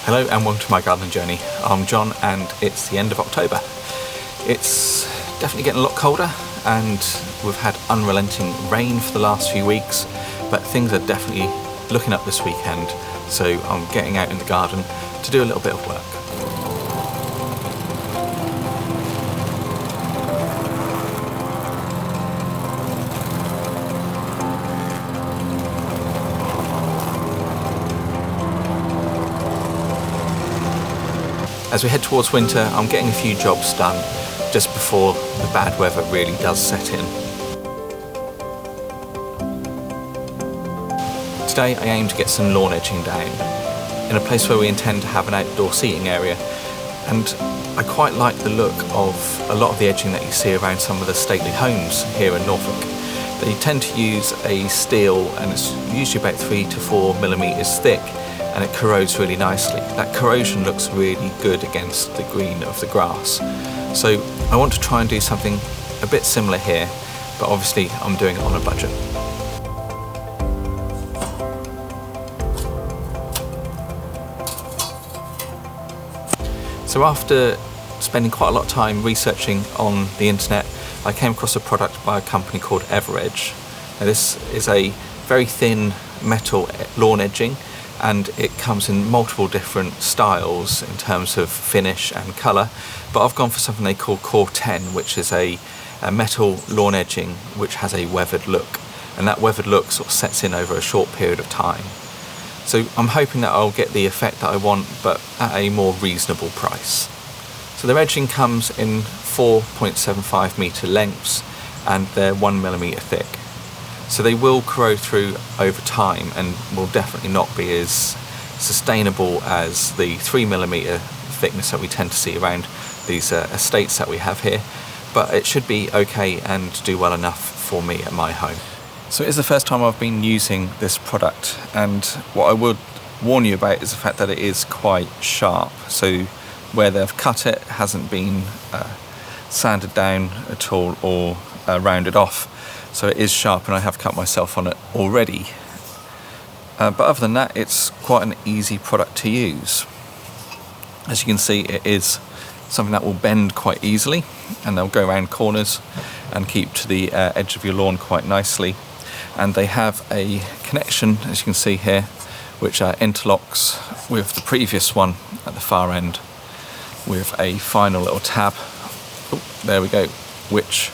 Hello and welcome to my gardening journey. I'm John and it's the end of October. It's definitely getting a lot colder and we've had unrelenting rain for the last few weeks, but things are definitely looking up this weekend, so I'm getting out in the garden to do a little bit of work. As we head towards winter, I'm getting a few jobs done just before the bad weather really does set in. Today I aim to get some lawn edging down in a place where we intend to have an outdoor seating area, and I quite like the look of a lot of the edging that you see around some of the stately homes here in Norfolk. They tend to use a steel and it's usually about 3 to 4 millimeters thick, and it corrodes really nicely. That corrosion looks really good against the green of the grass. So I want to try and do something a bit similar here, but obviously I'm doing it on a budget. So after spending quite a lot of time researching on the internet, I came across a product by a company called Everedge. Now this is a very thin metal lawn edging, and it comes in multiple different styles in terms of finish and colour, but I've gone for something they call Cor-Ten, which is a metal lawn edging which has a weathered look, and that weathered look sort of sets in over a short period of time. So I'm hoping that I'll get the effect that I want, but at a more reasonable price. So the edging comes in 4.75 metre lengths and they're 1 millimetre thick. So they will corrode through over time and will definitely not be as sustainable as the 3 millimetre thickness that we tend to see around these estates that we have here, but it should be okay and do well enough for me at my home. So it is the first time I've been using this product, and what I would warn you about is the fact that it is quite sharp. So where they've cut it hasn't been sanded down at all or rounded off. So it is sharp and I have cut myself on it already. But other than that, it's quite an easy product to use. As you can see, it is something that will bend quite easily and they'll go around corners and keep to the edge of your lawn quite nicely. And they have a connection, as you can see here, which interlocks with the previous one at the far end with a final little tab. Oh, there we go, which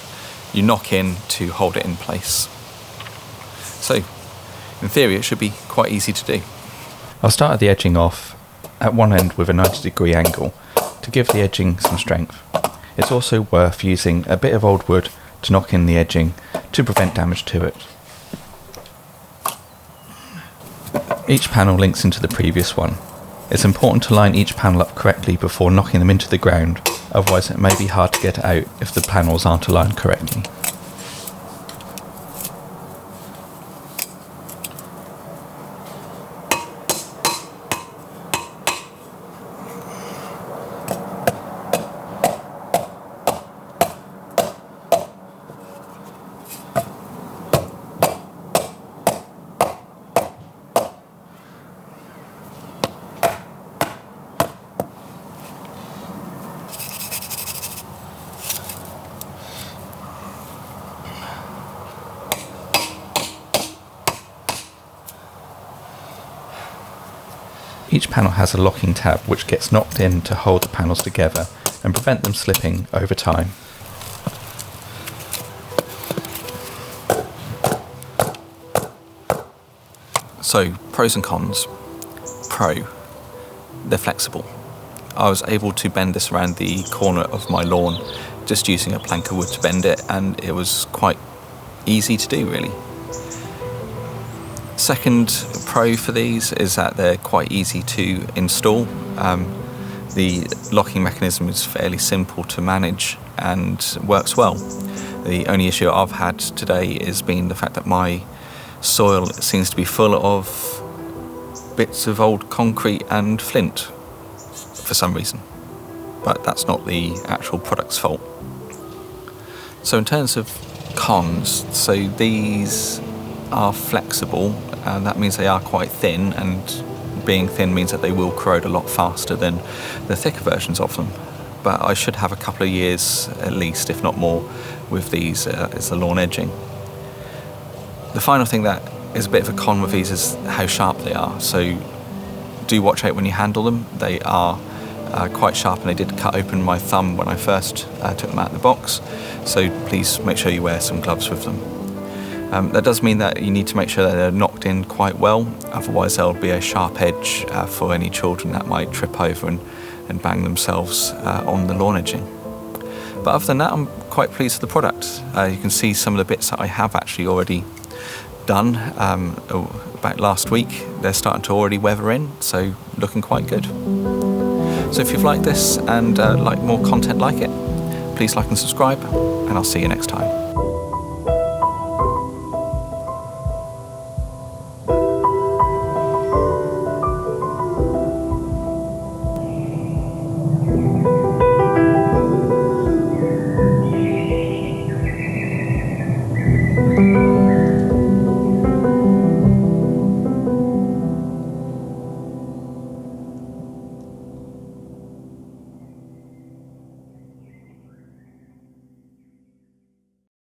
you knock in to hold it in place. So in theory it should be quite easy to do. I'll start the edging off at one end with a 90-degree angle to give the edging some strength. It's also worth using a bit of old wood to knock in the edging to prevent damage to it. Each panel links into the previous one. It's important to line each panel up correctly before knocking them into the ground, otherwise it may be hard to get out if the panels aren't aligned correctly. Each panel has a locking tab which gets knocked in to hold the panels together and prevent them slipping over time. So, pros and cons. Pro, they're flexible. I was able to bend this around the corner of my lawn just using a plank of wood to bend it, and it was quite easy to do really. Second pro for these is that they're quite easy to install. The locking mechanism is fairly simple to manage and works well. The only issue I've had today has been the fact that my soil seems to be full of bits of old concrete and flint for some reason, but that's not the actual product's fault. So in terms of cons, so these are flexible, and that means they are quite thin and being thin means that they will corrode a lot faster than the thicker versions of them. But I should have a couple of years at least, if not more, with these as the lawn edging. The final thing that is a bit of a con with these is how sharp they are. So do watch out when you handle them. They are quite sharp, and they did cut open my thumb when I first took them out of the box. So please make sure you wear some gloves with them. That does mean that you need to make sure that they're knocked in quite well, otherwise there'll be a sharp edge for any children that might trip over and bang themselves on the lawn edging. But other than that, I'm quite pleased with the product. You can see some of the bits that I have actually already done about last week. They're starting to already weather in, so looking quite good. So if you've liked this and like more content like it, please like and subscribe, and I'll see you next time.